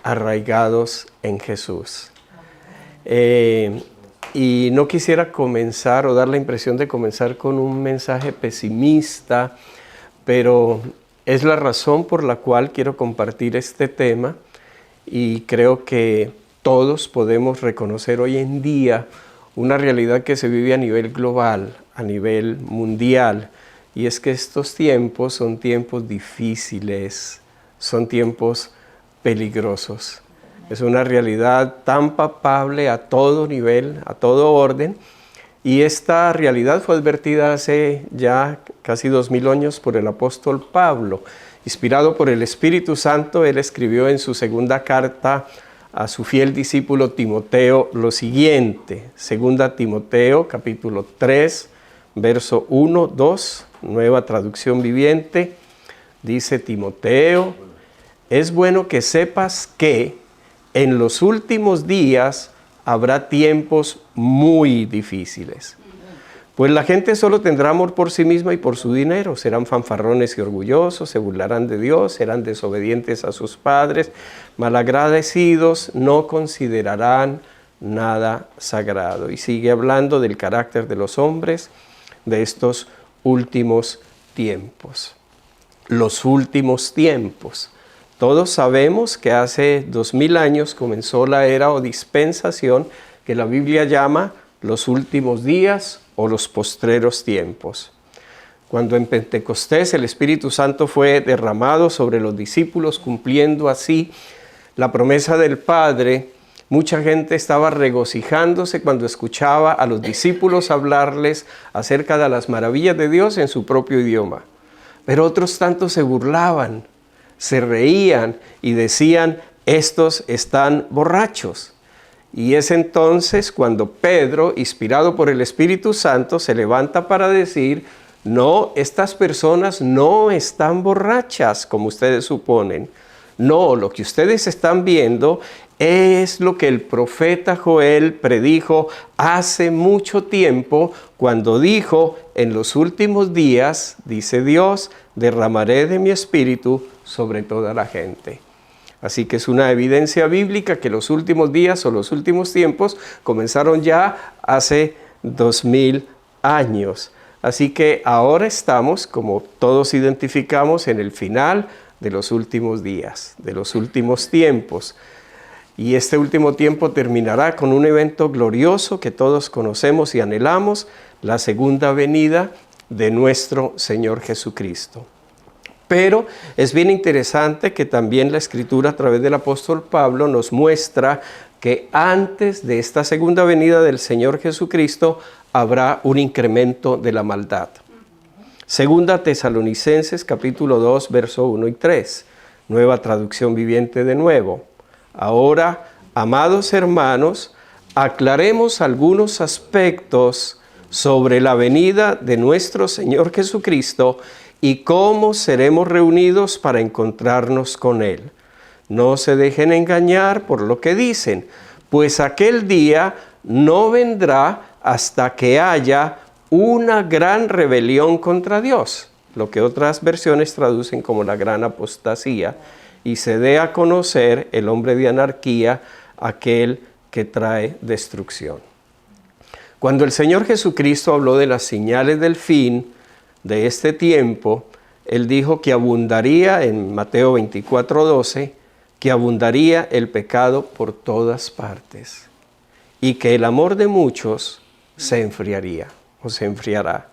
arraigados en Jesús. Y no quisiera comenzar o dar la impresión de comenzar con un mensaje pesimista, pero es la razón por la cual quiero compartir este tema y creo que todos podemos reconocer hoy en día una realidad que se vive a nivel global, a nivel mundial, y es que estos tiempos son tiempos difíciles, son tiempos peligrosos. Es una realidad tan palpable a todo nivel, a todo orden, y esta realidad fue advertida hace ya casi 2000 años por el apóstol Pablo. Inspirado por el Espíritu Santo, él escribió en su segunda carta a su fiel discípulo Timoteo lo siguiente. Segunda Timoteo, capítulo 3, verso 1, 2, nueva traducción viviente. Dice Timoteo: es bueno que sepas que en los últimos días habrá tiempos muy difíciles. Pues la gente solo tendrá amor por sí misma y por su dinero. Serán fanfarrones y orgullosos, se burlarán de Dios, serán desobedientes a sus padres, malagradecidos, no considerarán nada sagrado. Y sigue hablando del carácter de los hombres de estos últimos tiempos. Los últimos tiempos. Todos sabemos que hace 2000 años comenzó la era o dispensación que la Biblia llama los últimos días o los postreros tiempos. Cuando en Pentecostés el Espíritu Santo fue derramado sobre los discípulos, cumpliendo así la promesa del Padre, mucha gente estaba regocijándose cuando escuchaba a los discípulos hablarles acerca de las maravillas de Dios en su propio idioma. Pero otros tantos se burlaban, se reían y decían: estos están borrachos. Y es entonces cuando Pedro, inspirado por el Espíritu Santo, se levanta para decir: no, estas personas no están borrachas como ustedes suponen. No, lo que ustedes están viendo es lo que el profeta Joel predijo hace mucho tiempo cuando dijo: en los últimos días, dice Dios, derramaré de mi espíritu sobre toda la gente. Así que es una evidencia bíblica que los últimos días o los últimos tiempos comenzaron ya hace 2000 años. Así que ahora estamos, como todos identificamos, en el final de los últimos días, de los últimos tiempos. Y este último tiempo terminará con un evento glorioso que todos conocemos y anhelamos: la segunda venida de nuestro Señor Jesucristo. Pero es bien interesante que también la Escritura a través del apóstol Pablo nos muestra que antes de esta segunda venida del Señor Jesucristo habrá un incremento de la maldad. Segunda Tesalonicenses capítulo 2, verso 1 y 3, nueva traducción viviente de nuevo. Ahora, amados hermanos, aclaremos algunos aspectos sobre la venida de nuestro Señor Jesucristo y cómo seremos reunidos para encontrarnos con Él. No se dejen engañar por lo que dicen, pues aquel día no vendrá hasta que haya una gran rebelión contra Dios, lo que otras versiones traducen como la gran apostasía, y se dé a conocer el hombre de anarquía, aquel que trae destrucción. Cuando el Señor Jesucristo habló de las señales del fin de este tiempo, Él dijo que abundaría, en Mateo 24:12, que abundaría el pecado por todas partes y que el amor de muchos se enfriaría o se enfriará.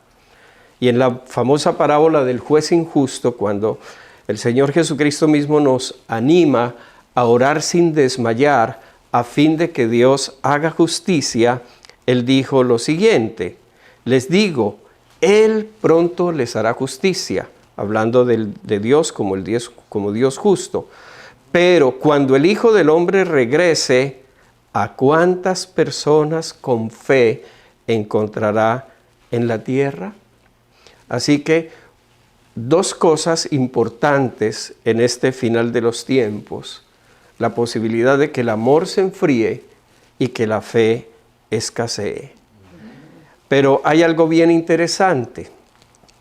Y en la famosa parábola del juez injusto, cuando el Señor Jesucristo mismo nos anima a orar sin desmayar a fin de que Dios haga justicia, Él dijo lo siguiente: les digo, Él pronto les hará justicia, hablando de Dios como Dios justo. Pero cuando el Hijo del Hombre regrese, ¿a cuántas personas con fe encontrará en la tierra? Así que dos cosas importantes en este final de los tiempos: la posibilidad de que el amor se enfríe y que la fe escasee. Pero hay algo bien interesante,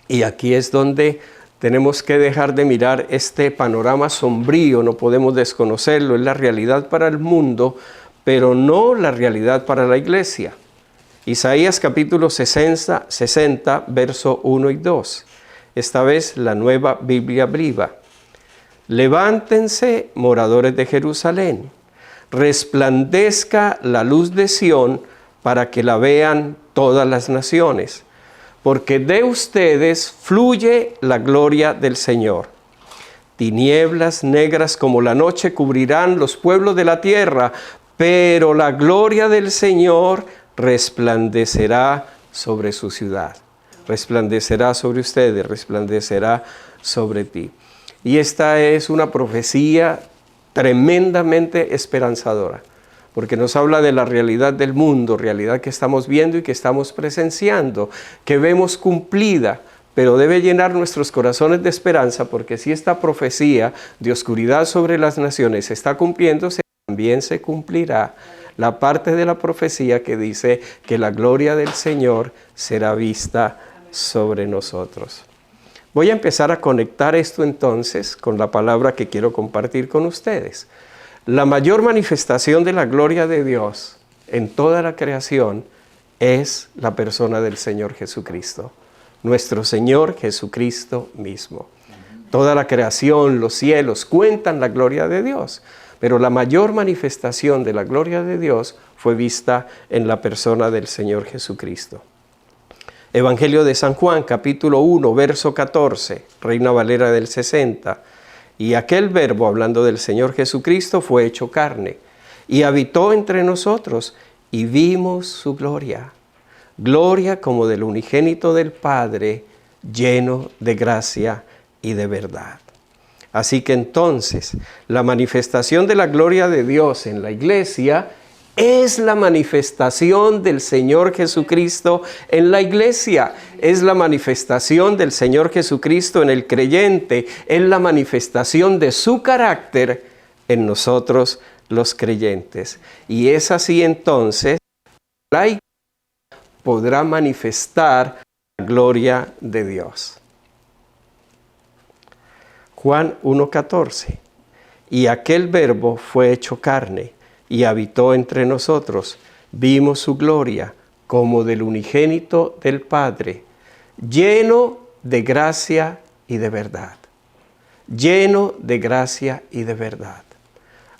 y aquí es donde Tenemos que dejar de mirar este panorama sombrío, no podemos desconocerlo, es la realidad para el mundo, pero no la realidad para la iglesia. Isaías capítulo 60, verso 1 y 2. Esta vez la Nueva Biblia Viva. Levántense, moradores de Jerusalén, resplandezca la luz de Sión para que la vean todas las naciones, porque de ustedes fluye la gloria del Señor. Tinieblas negras como la noche cubrirán los pueblos de la tierra, pero la gloria del Señor resplandecerá sobre su ciudad. Resplandecerá sobre ustedes, resplandecerá sobre ti. Y esta es una profecía tremendamente esperanzadora, porque nos habla de la realidad del mundo, realidad que estamos viendo y que estamos presenciando, que vemos cumplida, pero debe llenar nuestros corazones de esperanza, porque si esta profecía de oscuridad sobre las naciones está cumpliéndose, también se cumplirá la parte de la profecía que dice que la gloria del Señor será vista sobre nosotros. Voy a empezar a conectar esto entonces con la palabra que quiero compartir con ustedes. La mayor manifestación de la gloria de Dios en toda la creación es la persona del Señor Jesucristo, nuestro Señor Jesucristo mismo. Toda la creación, los cielos, cuentan la gloria de Dios, pero la mayor manifestación de la gloria de Dios fue vista en la persona del Señor Jesucristo. Evangelio de San Juan, capítulo 1, verso 14, Reina Valera del 60. Y aquel Verbo, hablando del Señor Jesucristo, fue hecho carne y habitó entre nosotros y vimos su gloria. Gloria como del unigénito del Padre, lleno de gracia y de verdad. Así que entonces, la manifestación de la gloria de Dios en la iglesia es la manifestación del Señor Jesucristo en la iglesia, es la manifestación del Señor Jesucristo en el creyente, es la manifestación de su carácter en nosotros los creyentes. Y es así entonces, la iglesia podrá manifestar la gloria de Dios. Juan 1:14. Y aquel Verbo fue hecho carne y habitó entre nosotros. Vimos su gloria como del unigénito del Padre, lleno de gracia y de verdad. Lleno de gracia y de verdad.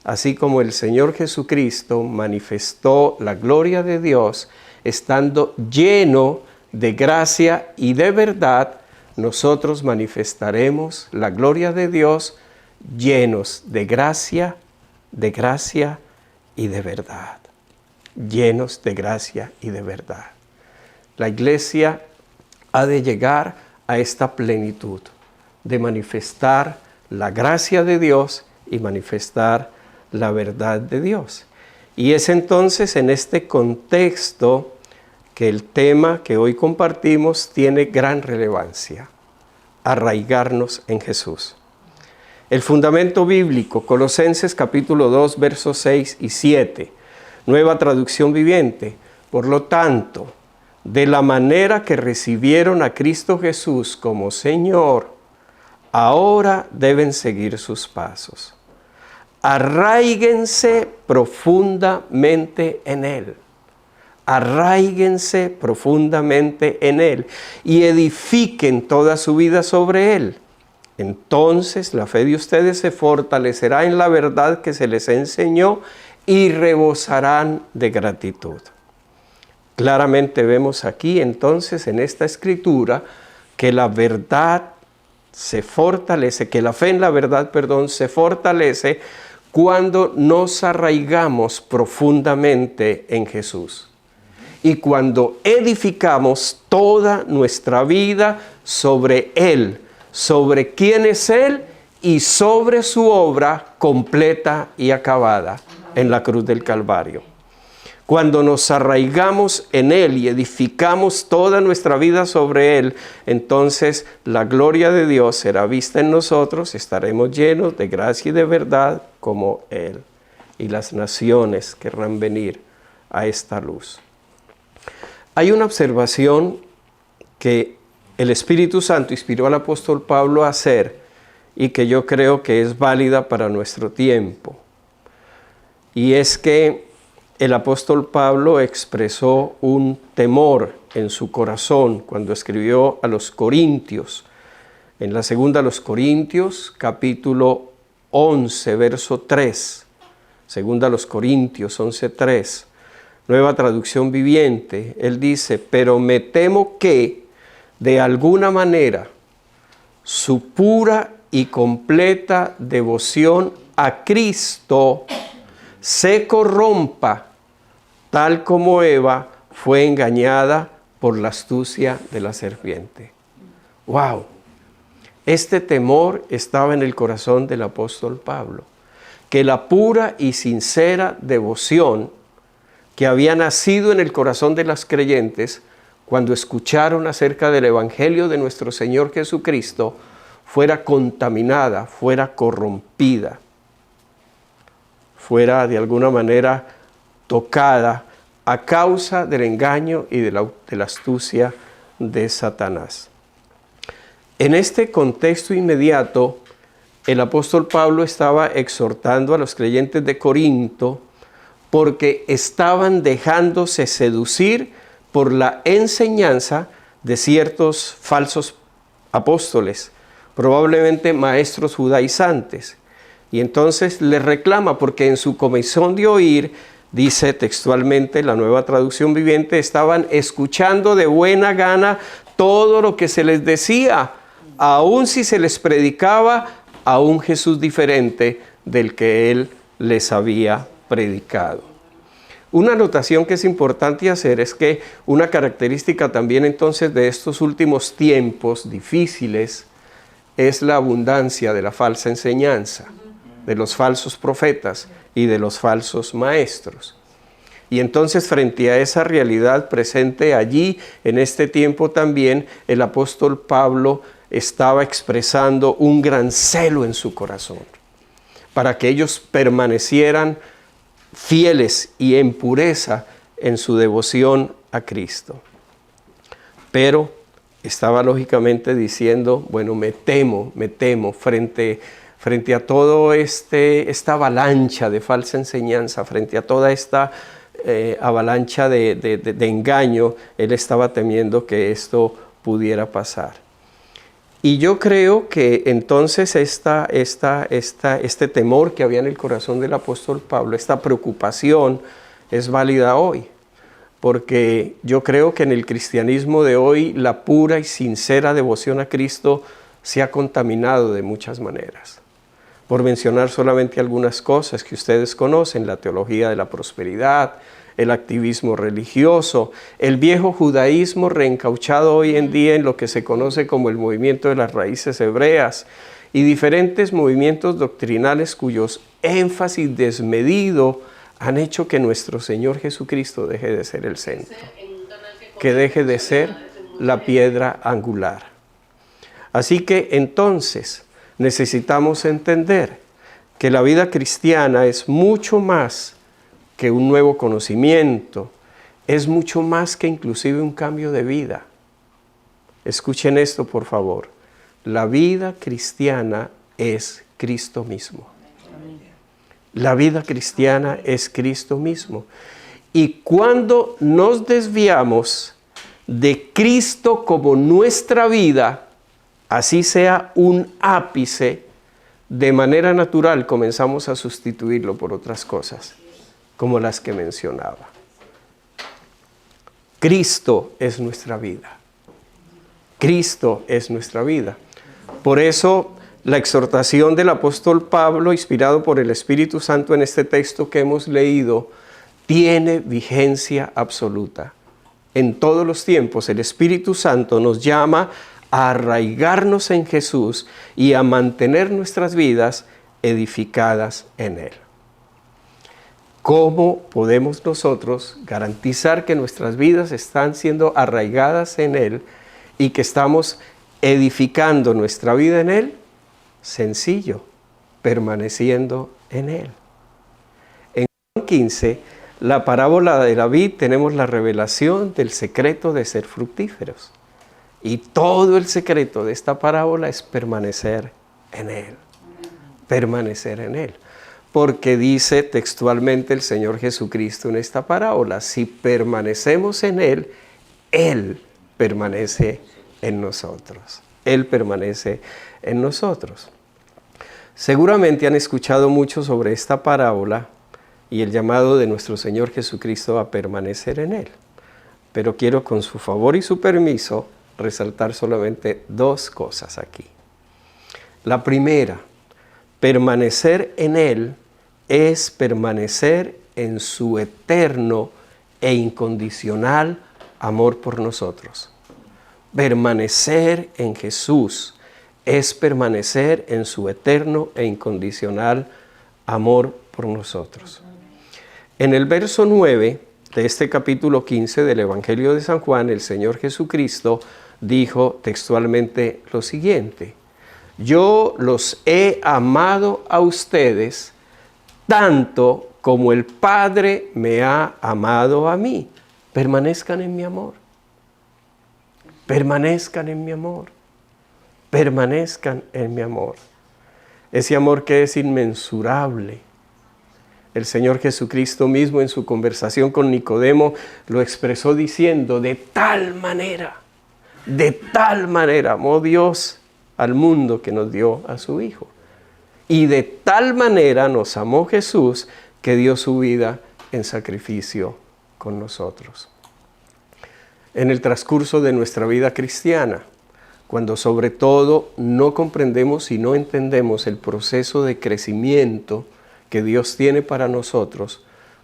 Así como el Señor Jesucristo manifestó la gloria de Dios, estando lleno de gracia y de verdad, nosotros manifestaremos la gloria de Dios llenos de gracia y de verdad. Llenos de gracia y de verdad. La iglesia ha de llegar a esta plenitud de manifestar la gracia de Dios y manifestar la verdad de Dios. Y es entonces en este contexto que el tema que hoy compartimos tiene gran relevancia: arraigarnos en Jesús. El fundamento bíblico, Colosenses capítulo 2, versos 6 y 7, Nueva Traducción Viviente. Por lo tanto, de la manera que recibieron a Cristo Jesús como Señor, ahora deben seguir sus pasos. Arraíguense profundamente en Él. Arraíguense profundamente en Él y edifiquen toda su vida sobre Él. Entonces la fe de ustedes se fortalecerá en la verdad que se les enseñó y rebosarán de gratitud. Claramente vemos aquí entonces en esta escritura que la verdad se fortalece, que la fe en la verdad, se fortalece cuando nos arraigamos profundamente en Jesús. Y cuando edificamos toda nuestra vida sobre Él, sobre quién es Él y sobre su obra completa y acabada en la cruz del Calvario. Cuando nos arraigamos en Él y edificamos toda nuestra vida sobre Él, entonces la gloria de Dios será vista en nosotros, estaremos llenos de gracia y de verdad como Él. Y las naciones querrán venir a esta luz. Hay una observación que el Espíritu Santo inspiró al apóstol Pablo a hacer y que yo creo que es válida para nuestro tiempo. Y es que el apóstol Pablo expresó un temor en su corazón cuando escribió a los Corintios. En la segunda a los Corintios, capítulo 11, verso 3. Segunda a los Corintios 11:3. Nueva traducción viviente. Él dice, pero me temo que de alguna manera su pura y completa devoción a Cristo se corrompa, tal como Eva fue engañada por la astucia de la serpiente. ¡Wow! Este temor estaba en el corazón del apóstol Pablo, que la pura y sincera devoción que había nacido en el corazón de las creyentes cuando escucharon acerca del Evangelio de nuestro Señor Jesucristo fuera contaminada, fuera corrompida, fuera de alguna manera tocada a causa del engaño y de la astucia de Satanás. En este contexto inmediato, el apóstol Pablo estaba exhortando a los creyentes de Corinto porque estaban dejándose seducir por la enseñanza de ciertos falsos apóstoles, probablemente maestros judaizantes. Y entonces les reclama porque en su comezón de oír, dice textualmente la Nueva Traducción Viviente, estaban escuchando de buena gana todo lo que se les decía, aun si se les predicaba a un Jesús diferente del que él les había predicado. Una anotación que es importante hacer es que una característica también entonces de estos últimos tiempos difíciles es la abundancia de la falsa enseñanza, de los falsos profetas y de los falsos maestros. Y entonces frente a esa realidad presente allí, en este tiempo también, el apóstol Pablo estaba expresando un gran celo en su corazón, para que ellos permanecieran fieles y en pureza en su devoción a Cristo. Pero estaba lógicamente diciendo, bueno, me temo frente a todo esta avalancha de falsa enseñanza, frente a toda esta avalancha de engaño, él estaba temiendo que esto pudiera pasar. Y yo creo que entonces este temor que había en el corazón del apóstol Pablo, esta preocupación, es válida hoy. Porque yo creo que en el cristianismo de hoy la pura y sincera devoción a Cristo se ha contaminado de muchas maneras. Por mencionar solamente algunas cosas que ustedes conocen, la teología de la prosperidad, el activismo religioso, el viejo judaísmo reencauchado hoy en día en lo que se conoce como el movimiento de las raíces hebreas y diferentes movimientos doctrinales cuyos énfasis desmedido han hecho que nuestro Señor Jesucristo deje de ser el centro, que deje de ser la piedra angular. Así que entonces necesitamos entender que la vida cristiana es mucho más que un nuevo conocimiento, es mucho más que inclusive un cambio de vida. Escuchen esto, por favor. La vida cristiana es Cristo mismo. La vida cristiana es Cristo mismo. Y cuando nos desviamos de Cristo como nuestra vida, así sea un ápice, de manera natural comenzamos a sustituirlo por otras cosas, como las que mencionaba. Cristo es nuestra vida. Cristo es nuestra vida. Por eso la exhortación del apóstol Pablo, inspirado por el Espíritu Santo en este texto que hemos leído, tiene vigencia absoluta. En todos los tiempos el Espíritu Santo nos llama a arraigarnos en Jesús y a mantener nuestras vidas edificadas en Él. ¿Cómo podemos nosotros garantizar que nuestras vidas están siendo arraigadas en Él y que estamos edificando nuestra vida en Él? Sencillo, permaneciendo en Él. En Juan 15, la parábola de la vid, tenemos la revelación del secreto de ser fructíferos. Y todo el secreto de esta parábola es permanecer en Él. Permanecer en Él. Porque dice textualmente el Señor Jesucristo en esta parábola, si permanecemos en Él, Él permanece en nosotros. Él permanece en nosotros. Seguramente han escuchado mucho sobre esta parábola y el llamado de nuestro Señor Jesucristo a permanecer en Él. Pero quiero, con su favor y su permiso, resaltar solamente dos cosas aquí. La primera, permanecer en Él es permanecer en su eterno e incondicional amor por nosotros. Permanecer en Jesús es permanecer en su eterno e incondicional amor por nosotros. En el verso 9 de este capítulo 15 del Evangelio de San Juan, el Señor Jesucristo dijo textualmente lo siguiente: yo los he amado a ustedes tanto como el Padre me ha amado a mí. Permanezcan en mi amor. Permanezcan en mi amor. Permanezcan en mi amor. Ese amor que es inmensurable. El Señor Jesucristo mismo en su conversación con Nicodemo lo expresó diciendo: de tal manera amó Dios al mundo que nos dio a su Hijo. Y de tal manera nos amó Jesús que dio su vida en sacrificio con nosotros. En el transcurso de nuestra vida cristiana, cuando sobre todo no comprendemos y no entendemos el proceso de crecimiento que Dios tiene para nosotros,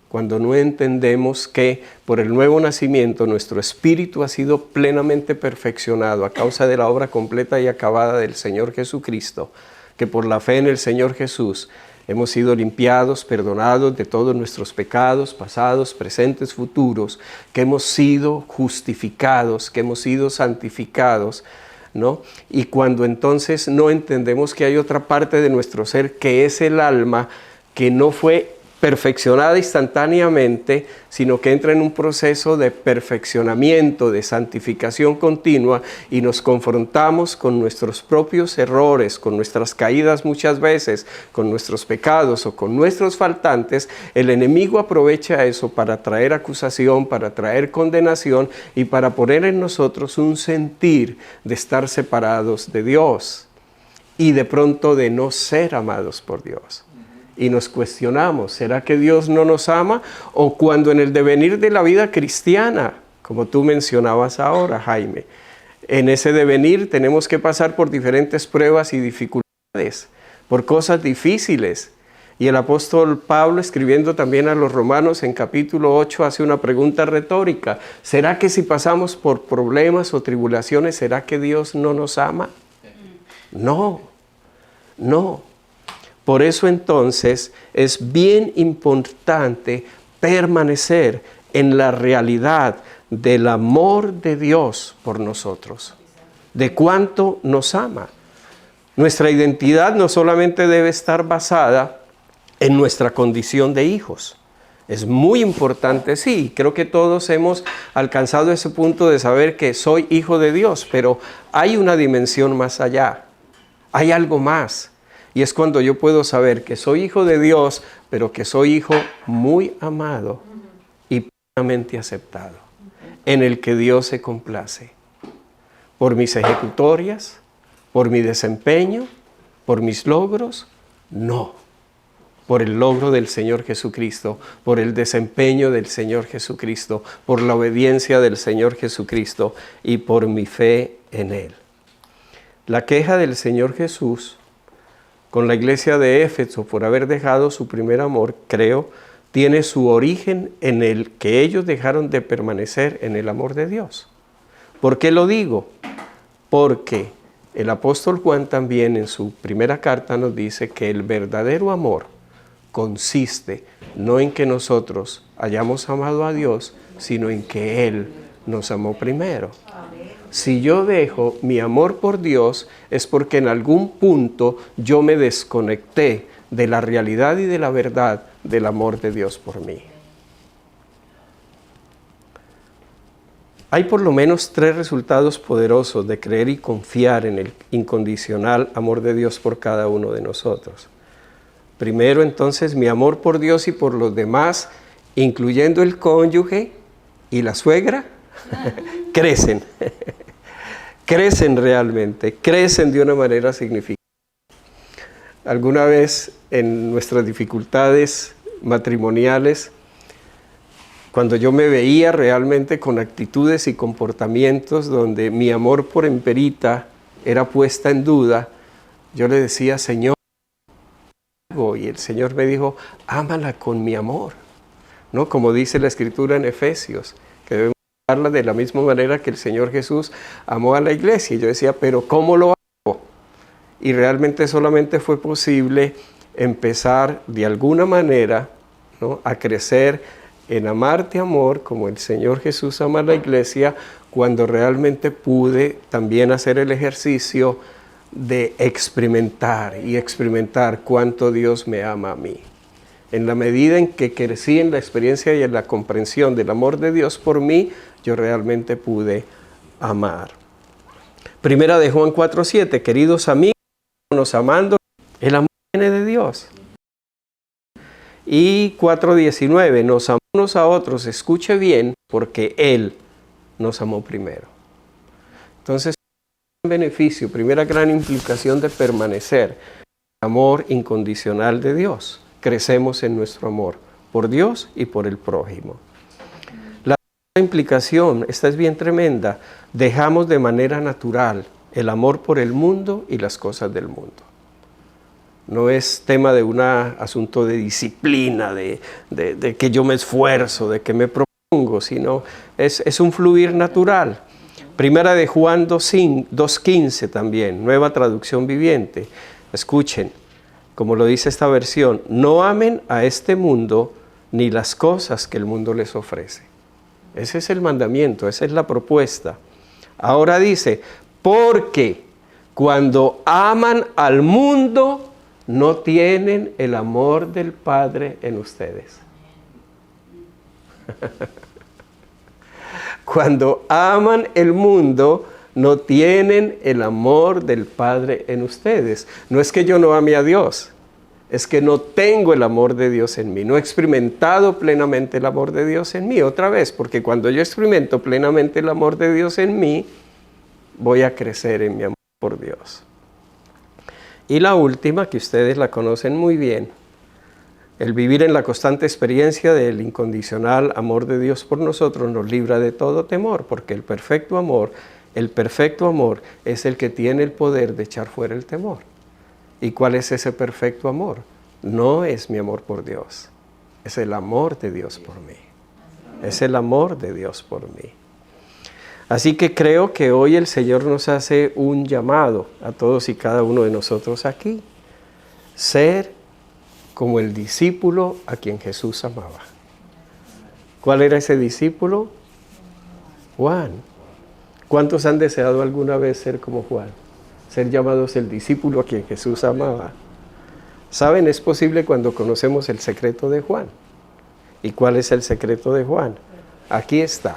cuando no entendemos que por el nuevo nacimiento nuestro espíritu ha sido plenamente perfeccionado a causa de la obra completa y acabada del Señor Jesucristo, que por la fe en el Señor Jesús hemos sido limpiados, perdonados de todos nuestros pecados, pasados, presentes, futuros, que hemos sido justificados, que hemos sido santificados, ¿no? Y cuando entonces no entendemos que hay otra parte de nuestro ser, que es el alma, que no fue perfeccionada instantáneamente, sino que entra en un proceso de perfeccionamiento, de santificación continua, y nos confrontamos con nuestros propios errores, con nuestras caídas muchas veces, con nuestros pecados o con nuestros faltantes. El enemigo aprovecha eso para traer acusación, para traer condenación y para poner en nosotros un sentir de estar separados de Dios y de pronto de no ser amados por Dios. Y nos cuestionamos, ¿será que Dios no nos ama? O cuando en el devenir de la vida cristiana, como tú mencionabas ahora, Jaime, en ese devenir tenemos que pasar por diferentes pruebas y dificultades, por cosas difíciles. Y el apóstol Pablo, escribiendo también a los romanos en capítulo 8, hace una pregunta retórica: ¿será que si pasamos por problemas o tribulaciones, será que Dios no nos ama? No, no. Por eso entonces es bien importante permanecer en la realidad del amor de Dios por nosotros, de cuánto nos ama. Nuestra identidad no solamente debe estar basada en nuestra condición de hijos. Es muy importante, sí, creo que todos hemos alcanzado ese punto de saber que soy hijo de Dios, pero hay una dimensión más allá, hay algo más. Y es cuando yo puedo saber que soy hijo de Dios, pero que soy hijo muy amado y plenamente aceptado, en el que Dios se complace. Por mis ejecutorias, por mi desempeño, por mis logros, no. Por el logro del Señor Jesucristo, por el desempeño del Señor Jesucristo, por la obediencia del Señor Jesucristo y por mi fe en Él. La queja del Señor Jesús con la iglesia de Éfeso por haber dejado su primer amor, creo, tiene su origen en el que ellos dejaron de permanecer en el amor de Dios. ¿Por qué lo digo? Porque el apóstol Juan también en su primera carta nos dice que el verdadero amor consiste no en que nosotros hayamos amado a Dios, sino en que Él nos amó primero. Si yo dejo mi amor por Dios, es porque en algún punto yo me desconecté de la realidad y de la verdad del amor de Dios por mí. Hay por lo menos 3 resultados poderosos de creer y confiar en el incondicional amor de Dios por cada uno de nosotros. Primero, entonces, mi amor por Dios y por los demás, incluyendo el cónyuge y la suegra, crecen. Crecen realmente, crecen de una manera significativa. Alguna vez en nuestras dificultades matrimoniales, cuando yo me veía realmente con actitudes y comportamientos donde mi amor por Emperita era puesta en duda, yo le decía, Señor, y el Señor me dijo, ámala con mi amor, ¿no? Como dice la Escritura en Efesios, que debemos amarla de la misma manera que el Señor Jesús amó a la iglesia. Y yo decía, pero ¿cómo lo hago? Y realmente solamente fue posible empezar de alguna manera, ¿no?, a crecer en amarte amor como el Señor Jesús ama a la iglesia, cuando realmente pude también hacer el ejercicio de experimentar cuánto Dios me ama a mí. En la medida en que crecí en la experiencia y en la comprensión del amor de Dios por mí, yo realmente pude amar. Primera de Juan 4:7, queridos amigos, nos amando, el amor viene de Dios. Y 4:19, nos amamos unos a otros, escuche bien, porque Él nos amó primero. Entonces, beneficio, primera gran implicación de permanecer, el amor incondicional de Dios. Crecemos en nuestro amor por Dios y por el prójimo. La segunda implicación, esta es bien tremenda, dejamos de manera natural el amor por el mundo y las cosas del mundo. No es tema de un asunto de disciplina, de que yo me esfuerzo, de que me propongo, sino es un fluir natural. Primera de Juan 2:15 también, nueva traducción viviente. Escuchen, como lo dice esta versión, no amen a este mundo ni las cosas que el mundo les ofrece. Ese es el mandamiento, esa es la propuesta. Ahora dice, porque cuando aman al mundo, no tienen el amor del Padre en ustedes. Cuando aman el mundo, no tienen el amor del Padre en ustedes. No es que yo no ame a Dios, es que no tengo el amor de Dios en mí. No he experimentado plenamente el amor de Dios en mí. Otra vez, porque cuando yo experimento plenamente el amor de Dios en mí, voy a crecer en mi amor por Dios. Y la última, que ustedes la conocen muy bien, el vivir en la constante experiencia del incondicional amor de Dios por nosotros nos libra de todo temor, porque el perfecto amor es el que tiene el poder de echar fuera el temor. ¿Y cuál es ese perfecto amor? No es mi amor por Dios, es el amor de Dios por mí. Es el amor de Dios por mí. Así que creo que hoy el Señor nos hace un llamado a todos y cada uno de nosotros aquí. Ser como el discípulo a quien Jesús amaba. ¿Cuál era ese discípulo? Juan. ¿Cuántos han deseado alguna vez ser como Juan? Ser llamados el discípulo a quien Jesús amaba. ¿Saben? Es posible cuando conocemos el secreto de Juan. ¿Y cuál es el secreto de Juan? Aquí está.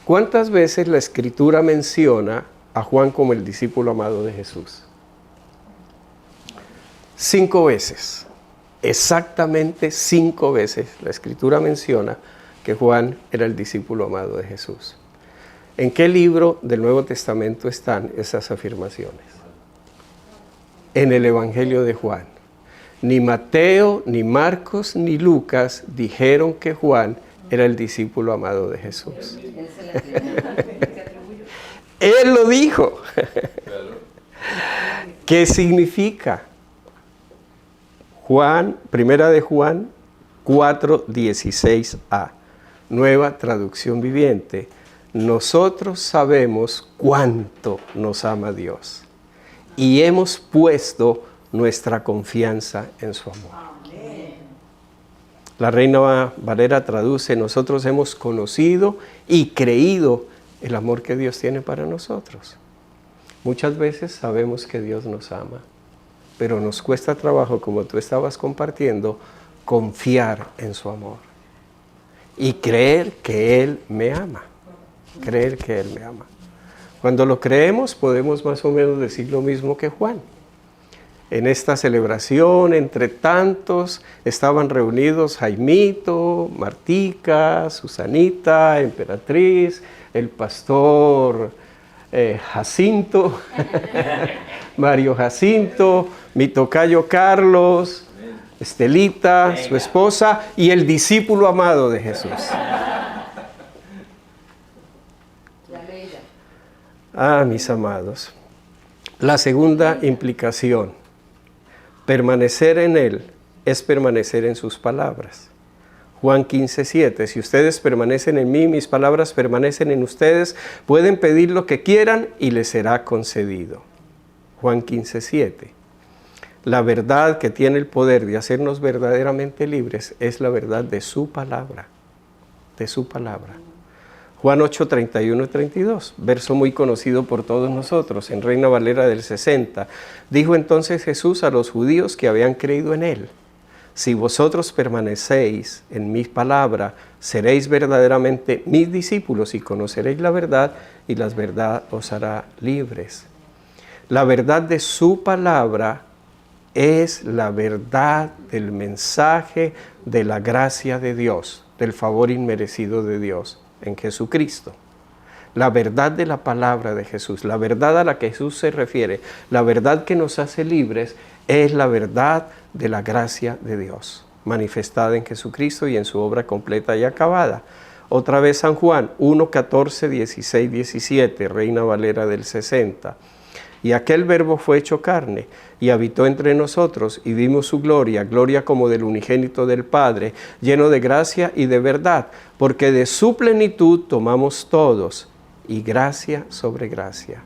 ¿Cuántas veces la Escritura menciona a Juan como el discípulo amado de Jesús? 5 veces. Exactamente 5 veces la Escritura menciona que Juan era el discípulo amado de Jesús. ¿En qué libro del Nuevo Testamento están esas afirmaciones? En el Evangelio de Juan. Ni Mateo, ni Marcos, ni Lucas dijeron que Juan era el discípulo amado de Jesús. Él lo dijo. ¿Qué significa? Primera de Juan 4:16a, nueva traducción viviente. Nosotros sabemos cuánto nos ama Dios y hemos puesto nuestra confianza en su amor. La Reina Valera traduce, nosotros hemos conocido y creído el amor que Dios tiene para nosotros. Muchas veces sabemos que Dios nos ama, pero nos cuesta trabajo, como tú estabas compartiendo, confiar en su amor y creer que Él me ama. creer que Él me ama. Cuando lo creemos podemos más o menos decir lo mismo que Juan. En esta celebración, entre tantos, estaban reunidos Jaimito, Martica, Susanita, Emperatriz, el pastor Jacinto, Mario Jacinto, mi tocayo Carlos, Estelita, su esposa, y el discípulo amado de Jesús. Ah, mis amados. La segunda implicación, permanecer en Él es permanecer en sus palabras. Juan 15:7, si ustedes permanecen en mí, mis palabras permanecen en ustedes, pueden pedir lo que quieran y les será concedido. Juan 15:7. La verdad que tiene el poder de hacernos verdaderamente libres es la verdad de su palabra, de su palabra. Juan 8:31 y 32, verso muy conocido por todos nosotros, en Reina Valera del 60. Dijo entonces Jesús a los judíos que habían creído en Él: si vosotros permanecéis en mi palabra, seréis verdaderamente mis discípulos y conoceréis la verdad, y la verdad os hará libres. La verdad de su palabra es la verdad del mensaje de la gracia de Dios, del favor inmerecido de Dios en Jesucristo. La verdad de la palabra de Jesús, la verdad a la que Jesús se refiere, la verdad que nos hace libres, es la verdad de la gracia de Dios, manifestada en Jesucristo y en su obra completa y acabada. Otra vez San Juan 1:14, 16, 17, Reina Valera del 60. Y aquel verbo fue hecho carne, y habitó entre nosotros, y vimos su gloria, gloria como del unigénito del Padre, lleno de gracia y de verdad, porque de su plenitud tomamos todos, y gracia sobre gracia.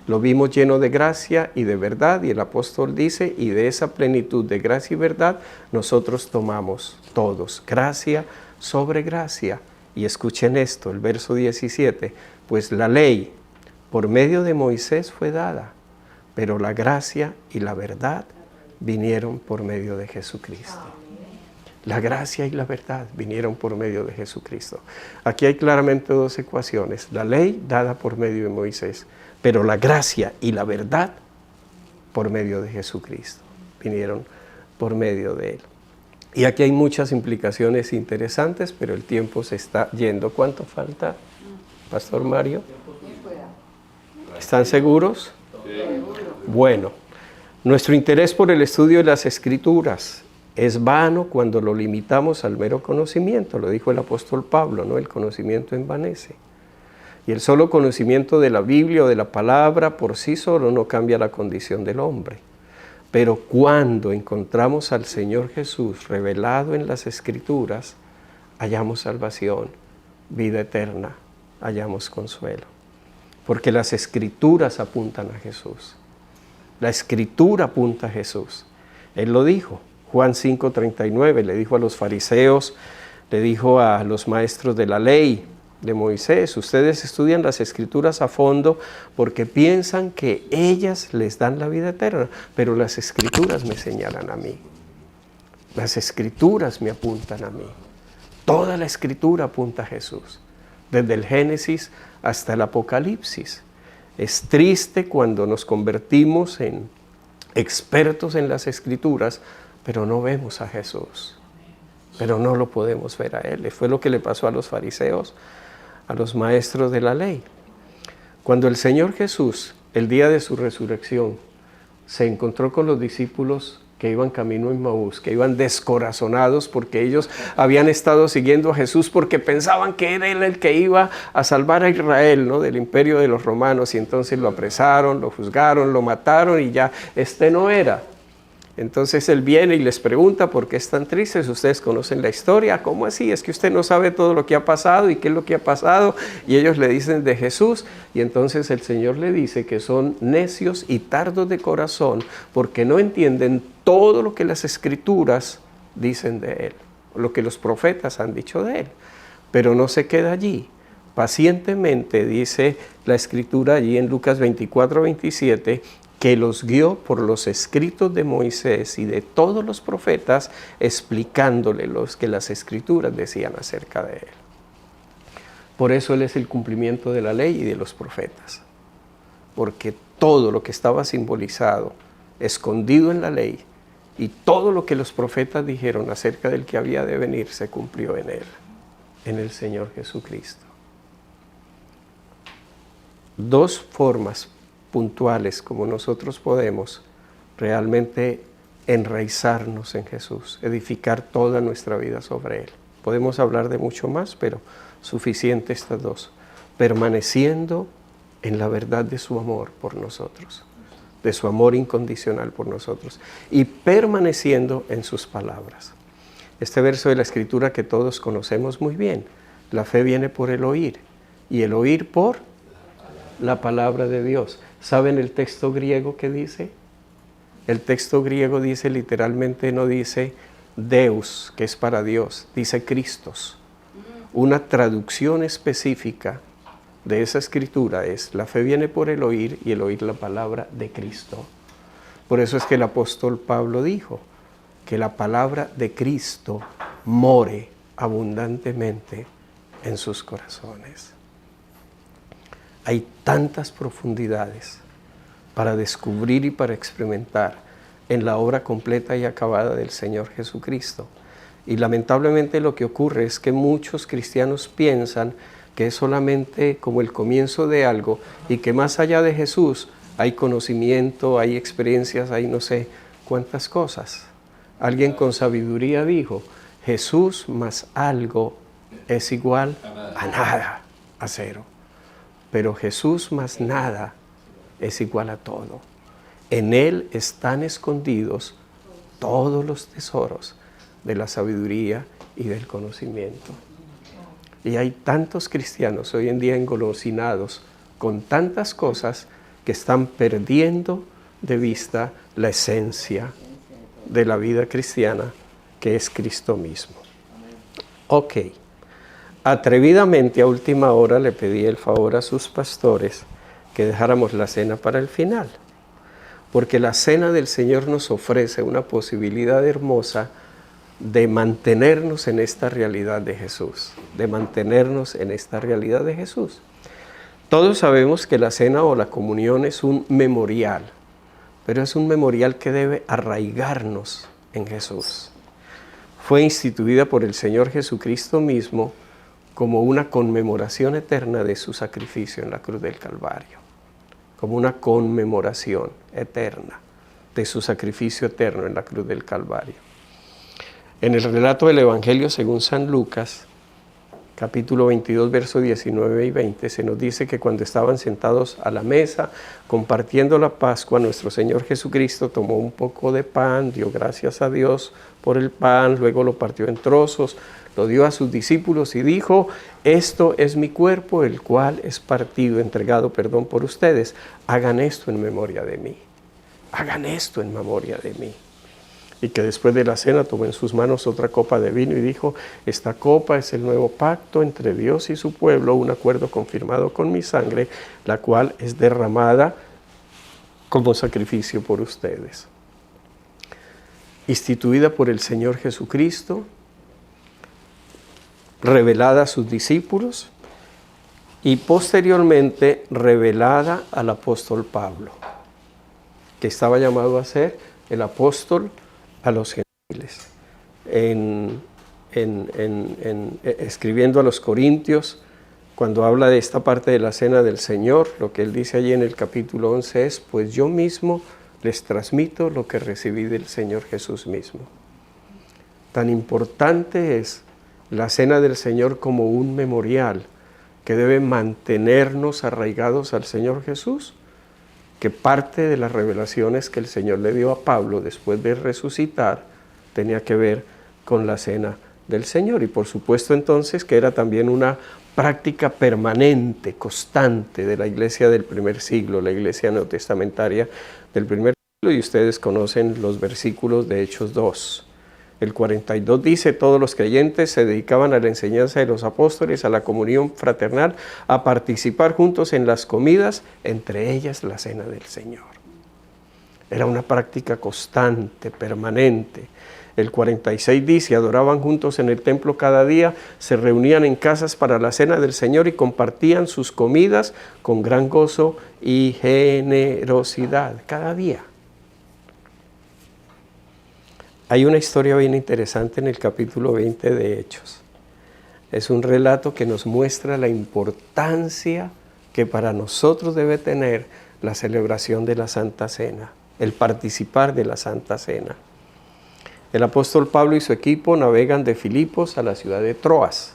Lo vimos lleno de gracia y de verdad, y el apóstol dice, y de esa plenitud de gracia y verdad, nosotros tomamos todos, gracia sobre gracia. Y escuchen esto, el verso 17, pues la ley por medio de Moisés fue dada, pero la gracia y la verdad vinieron por medio de Jesucristo. La gracia y la verdad vinieron por medio de Jesucristo. Aquí hay claramente dos ecuaciones. La ley dada por medio de Moisés, pero la gracia y la verdad por medio de Jesucristo. Vinieron por medio de Él. Y aquí hay muchas implicaciones interesantes, pero el tiempo se está yendo. ¿Cuánto falta, Pastor Mario? ¿Están seguros? Bueno, nuestro interés por el estudio de las Escrituras es vano cuando lo limitamos al mero conocimiento, lo dijo el apóstol Pablo, ¿no? El conocimiento envanece. Y el solo conocimiento de la Biblia o de la palabra por sí solo no cambia la condición del hombre. Pero cuando encontramos al Señor Jesús revelado en las Escrituras, hallamos salvación, vida eterna, hallamos consuelo. Porque las Escrituras apuntan a Jesús. La Escritura apunta a Jesús. Él lo dijo. Juan 5:39 le dijo a los fariseos, le dijo a los maestros de la ley de Moisés: ustedes estudian las Escrituras a fondo porque piensan que ellas les dan la vida eterna, pero las Escrituras me señalan a mí. Las Escrituras me apuntan a mí. Toda la Escritura apunta a Jesús, desde el Génesis hasta el Apocalipsis. Es triste cuando nos convertimos en expertos en las Escrituras, pero no vemos a Jesús, pero no lo podemos ver a Él. Fue lo que le pasó a los fariseos, a los maestros de la ley. Cuando el Señor Jesús, el día de su resurrección, se encontró con los discípulos que iban camino a Emmaús, que iban descorazonados porque ellos habían estado siguiendo a Jesús porque pensaban que era Él el que iba a salvar a Israel, ¿no?, del imperio de los romanos, y entonces lo apresaron, lo juzgaron, lo mataron y ya no era. Entonces Él viene y les pregunta: ¿por qué están tristes? Ustedes conocen la historia. ¿Cómo así? Es que usted no sabe todo lo que ha pasado. ¿Y qué es lo que ha pasado? Y ellos le dicen de Jesús. Y entonces el Señor le dice que son necios y tardos de corazón porque no entienden todo lo que las Escrituras dicen de Él, lo que los profetas han dicho de Él. Pero no se queda allí. Pacientemente dice la Escritura allí en Lucas 24:27, que los guió por los escritos de Moisés y de todos los profetas, explicándole lo que las Escrituras decían acerca de Él. Por eso Él es el cumplimiento de la ley y de los profetas. Porque todo lo que estaba simbolizado, escondido en la ley, y todo lo que los profetas dijeron acerca del que había de venir, se cumplió en Él, en el Señor Jesucristo. Dos formas puntuales como nosotros podemos realmente enraizarnos en Jesús, edificar toda nuestra vida sobre Él. Podemos hablar de mucho más, pero suficiente estas dos. Permaneciendo en la verdad de su amor por nosotros, de su amor incondicional por nosotros, y permaneciendo en sus palabras. Este verso de la Escritura que todos conocemos muy bien: la fe viene por el oír, y el oír por la palabra de Dios. ¿Saben el texto griego que dice? El texto griego dice literalmente, no dice Deus, que es para Dios, dice Christos. Una traducción específica de esa escritura es: la fe viene por el oír, y el oír la palabra de Cristo. Por eso es que el apóstol Pablo dijo que la palabra de Cristo more abundantemente en sus corazones. Hay tantas profundidades para descubrir y para experimentar en la obra completa y acabada del Señor Jesucristo. Y lamentablemente lo que ocurre es que muchos cristianos piensan que es solamente como el comienzo de algo, y que más allá de Jesús hay conocimiento, hay experiencias, hay no sé cuántas cosas. Alguien con sabiduría dijo: Jesús más algo es igual a nada, a cero. Pero Jesús más nada es igual a todo. En Él están escondidos todos los tesoros de la sabiduría y del conocimiento. Y hay tantos cristianos hoy en día engolosinados con tantas cosas que están perdiendo de vista la esencia de la vida cristiana, que es Cristo mismo. Ok. Atrevidamente a última hora le pedí el favor a sus pastores que dejáramos la cena para el final, porque la cena del Señor nos ofrece una posibilidad hermosa de mantenernos en esta realidad de Jesús, de mantenernos en esta realidad de Jesús. Todos sabemos que la cena o la comunión es un memorial, pero es un memorial que debe arraigarnos en Jesús. Fue instituida por el Señor Jesucristo mismo como una conmemoración eterna de su sacrificio en la cruz del Calvario, como una conmemoración eterna de su sacrificio eterno en la cruz del Calvario. En el relato del Evangelio según San Lucas, capítulo 22, versos 19 y 20, se nos dice que cuando estaban sentados a la mesa, compartiendo la Pascua, nuestro Señor Jesucristo tomó un poco de pan, dio gracias a Dios por el pan, luego lo partió en trozos, lo dio a sus discípulos y dijo: esto es mi cuerpo, el cual es partido, entregado, por ustedes. Hagan esto en memoria de mí. Hagan esto en memoria de mí. Y que después de la cena tomó en sus manos otra copa de vino y dijo: esta copa es el nuevo pacto entre Dios y su pueblo, un acuerdo confirmado con mi sangre, la cual es derramada como sacrificio por ustedes. Instituida por el Señor Jesucristo, revelada a sus discípulos y posteriormente revelada al apóstol Pablo, que estaba llamado a ser el apóstol a los gentiles. Escribiendo a los Corintios, cuando habla de esta parte de la cena del Señor, lo que él dice allí en el capítulo 11 es: pues yo mismo les transmito lo que recibí del Señor Jesús mismo. Tan importante es la cena del Señor como un memorial que debe mantenernos arraigados al Señor Jesús, que parte de las revelaciones que el Señor le dio a Pablo después de resucitar tenía que ver con la cena del Señor. Y por supuesto entonces que era también una práctica permanente, constante de la iglesia del primer siglo, la iglesia neotestamentaria del primer siglo, y ustedes conocen los versículos de Hechos 2. El 42 dice: todos los creyentes se dedicaban a la enseñanza de los apóstoles, a la comunión fraternal, a participar juntos en las comidas, entre ellas la cena del Señor. Era una práctica constante, permanente. El 46 dice, adoraban juntos en el templo cada día, se reunían en casas para la cena del Señor y compartían sus comidas con gran gozo y generosidad, cada día. Hay una historia bien interesante en el capítulo 20 de Hechos. Es un relato que nos muestra la importancia que para nosotros debe tener la celebración de la Santa Cena, el participar de la Santa Cena. El apóstol Pablo y su equipo navegan de Filipos a la ciudad de Troas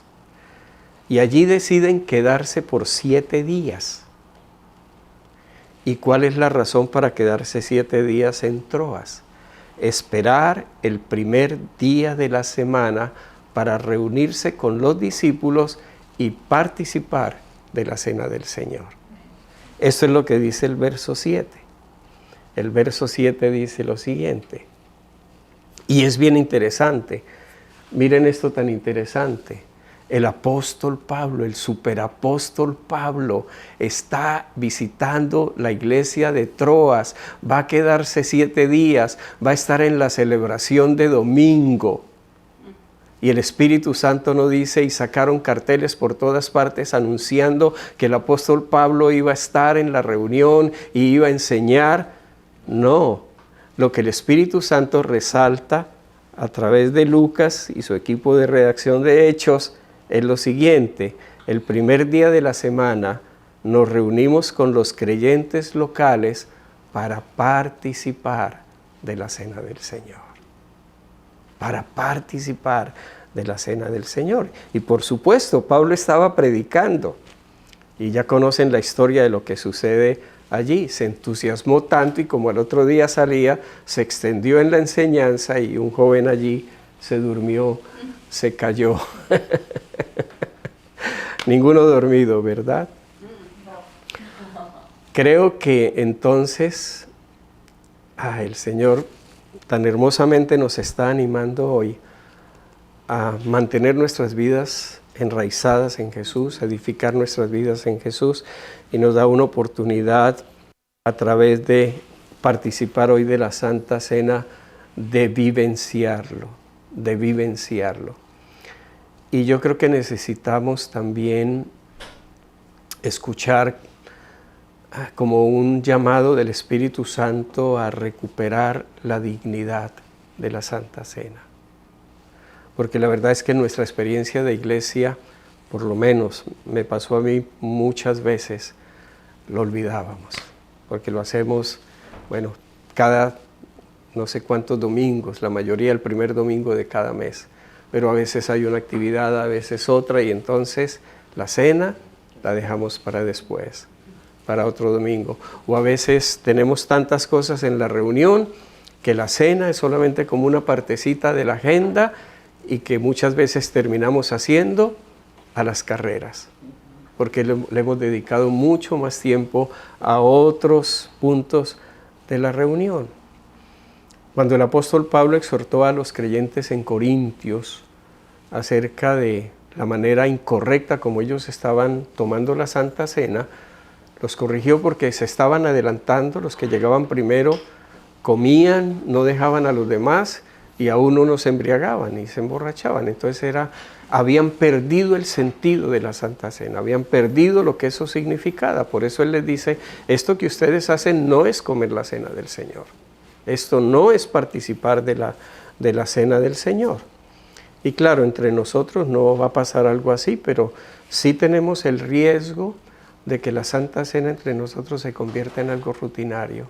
y allí deciden quedarse por 7 días. ¿Y cuál es la razón para quedarse 7 días en Troas? Esperar el primer día de la semana para reunirse con los discípulos y participar de la Cena del Señor. Esto es lo que dice el verso 7. El verso 7 dice lo siguiente, y es bien interesante. Miren esto tan interesante. El apóstol Pablo, el superapóstol Pablo, está visitando la iglesia de Troas, va a quedarse 7 días, va a estar en la celebración de domingo. Y el Espíritu Santo nos dice, y sacaron carteles por todas partes anunciando que el apóstol Pablo iba a estar en la reunión y iba a enseñar. No, lo que el Espíritu Santo resalta a través de Lucas y su equipo de redacción de Hechos es lo siguiente: el primer día de la semana nos reunimos con los creyentes locales para participar de la Cena del Señor. Para participar de la Cena del Señor. Y por supuesto, Pablo estaba predicando. Y ya conocen la historia de lo que sucede allí. Se entusiasmó tanto y como el otro día salía, se extendió en la enseñanza y un joven allí se durmió, se cayó. Ninguno dormido, ¿verdad? Creo que entonces el Señor tan hermosamente nos está animando hoy a mantener nuestras vidas enraizadas en Jesús, edificar nuestras vidas en Jesús, y nos da una oportunidad a través de participar hoy de la Santa Cena de vivenciarlo, de vivenciarlo. Y yo creo que necesitamos también escuchar como un llamado del Espíritu Santo a recuperar la dignidad de la Santa Cena. Porque la verdad es que nuestra experiencia de iglesia, por lo menos me pasó a mí muchas veces, lo olvidábamos. Porque lo hacemos, bueno, cada no sé cuántos domingos, la mayoría el primer domingo de cada mes. Pero a veces hay una actividad, a veces otra, y entonces la cena la dejamos para después, para otro domingo. O a veces tenemos tantas cosas en la reunión que la cena es solamente como una partecita de la agenda y que muchas veces terminamos haciendo a las carreras, porque le hemos dedicado mucho más tiempo a otros puntos de la reunión. Cuando el apóstol Pablo exhortó a los creyentes en Corintios acerca de la manera incorrecta como ellos estaban tomando la Santa Cena, los corrigió porque se estaban adelantando. Los que llegaban primero comían, no dejaban a los demás y aún unos se embriagaban y se emborrachaban. Entonces habían perdido el sentido de la Santa Cena, habían perdido lo que eso significaba. Por eso él les dice, esto que ustedes hacen no es comer la cena del Señor. Esto no es participar de la cena del Señor. Y claro, entre nosotros no va a pasar algo así, pero sí tenemos el riesgo de que la Santa Cena entre nosotros se convierta en algo rutinario.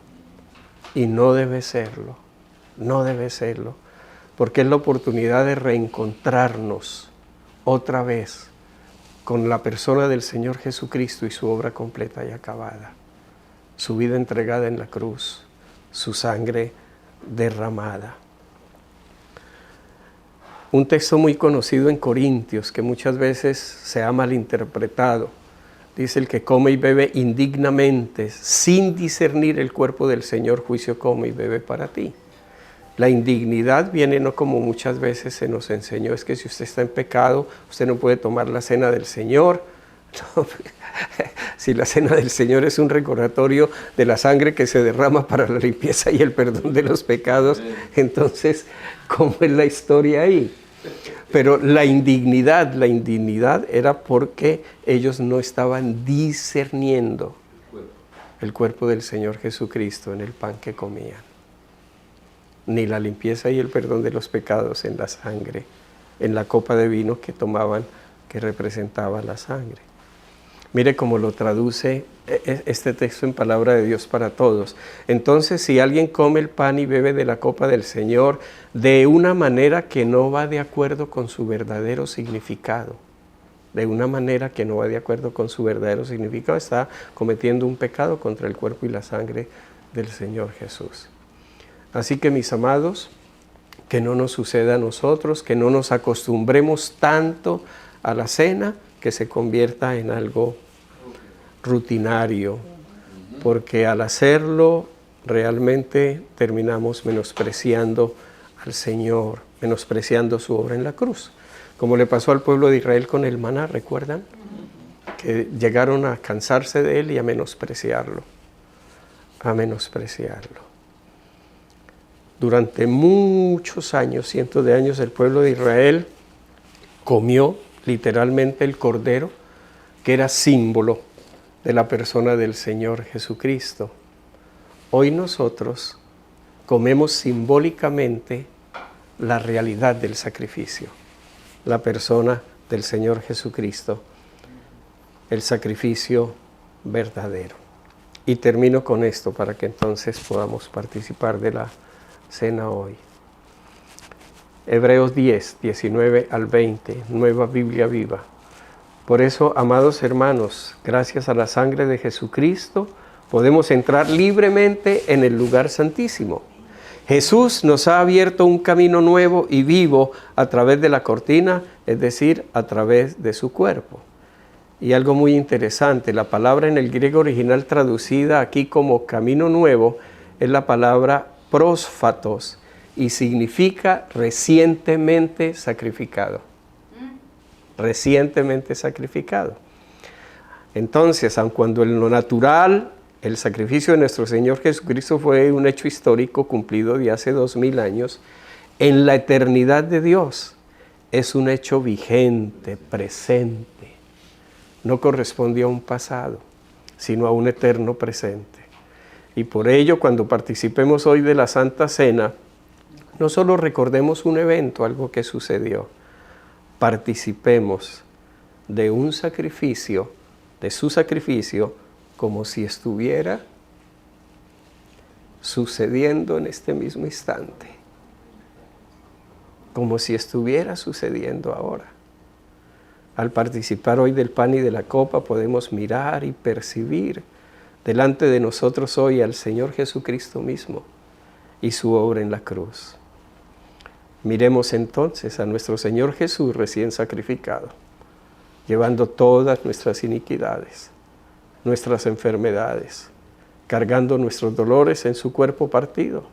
Y no debe serlo, no debe serlo, porque es la oportunidad de reencontrarnos otra vez con la persona del Señor Jesucristo y su obra completa y acabada, su vida entregada en la cruz, su sangre derramada. Un texto muy conocido en Corintios que muchas veces se ha malinterpretado. Dice: el que come y bebe indignamente, sin discernir el cuerpo del Señor, juicio come y bebe para ti. La indignidad viene no como muchas veces se nos enseñó, es que si usted está en pecado, usted no puede tomar la cena del Señor. No, Si la cena del Señor es un recordatorio de la sangre que se derrama para la limpieza y el perdón de los pecados, entonces, ¿cómo es la historia ahí? Pero la indignidad era porque ellos no estaban discerniendo el cuerpo del Señor Jesucristo en el pan que comían, ni la limpieza y el perdón de los pecados en la sangre, en la copa de vino que tomaban, que representaba la sangre. Mire cómo lo traduce este texto en palabra de Dios para todos. Entonces, si alguien come el pan y bebe de la copa del Señor de una manera que no va de acuerdo con su verdadero significado, está cometiendo un pecado contra el cuerpo y la sangre del Señor Jesús. Así que, mis amados, que no nos suceda a nosotros, que no nos acostumbremos tanto a la cena que se convierta en algo rutinario, porque al hacerlo realmente terminamos menospreciando al Señor, menospreciando su obra en la cruz, como le pasó al pueblo de Israel con el maná, ¿recuerdan? Que llegaron a cansarse de él y a menospreciarlo, Durante muchos años, cientos de años, el pueblo de Israel comió literalmente el cordero, que era símbolo de la persona del Señor Jesucristo. Hoy nosotros comemos simbólicamente la realidad del sacrificio, la persona del Señor Jesucristo, el sacrificio verdadero. Y termino con esto para que entonces podamos participar de la cena hoy. Hebreos 10, 19 al 20, Nueva Biblia Viva. Por eso, amados hermanos, gracias a la sangre de Jesucristo, podemos entrar libremente en el lugar santísimo. Jesús nos ha abierto un camino nuevo y vivo a través de la cortina, es decir, a través de su cuerpo. Y algo muy interesante, la palabra en el griego original traducida aquí como camino nuevo es la palabra prósfatos y significa recientemente sacrificado. Recientemente sacrificado. Entonces, aun cuando en lo natural el sacrificio de nuestro Señor Jesucristo fue un hecho histórico cumplido de hace 2000 años, en la eternidad de Dios es un hecho vigente, presente. No corresponde a un pasado, sino a un eterno presente. Y por ello, cuando participemos hoy de la Santa Cena, no solo recordemos un evento, algo que sucedió, participemos de un sacrificio, de su sacrificio, como si estuviera sucediendo en este mismo instante, como si estuviera sucediendo ahora. Al participar hoy del pan y de la copa podemos mirar y percibir delante de nosotros hoy al Señor Jesucristo mismo y su obra en la cruz. Miremos entonces a nuestro Señor Jesús recién sacrificado, llevando todas nuestras iniquidades, nuestras enfermedades, cargando nuestros dolores en su cuerpo partido,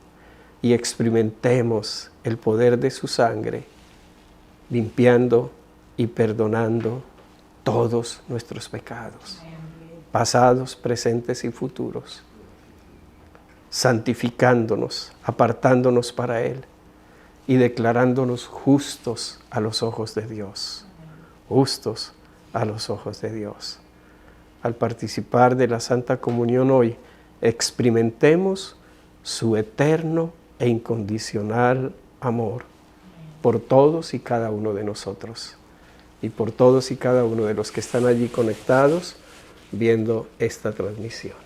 y experimentemos el poder de su sangre, limpiando y perdonando todos nuestros pecados, pasados, presentes y futuros, santificándonos, apartándonos para Él y declarándonos justos a los ojos de Dios, justos a los ojos de Dios. Al participar de la Santa Comunión hoy, experimentemos su eterno e incondicional amor por todos y cada uno de nosotros y por todos y cada uno de los que están allí conectados viendo esta transmisión.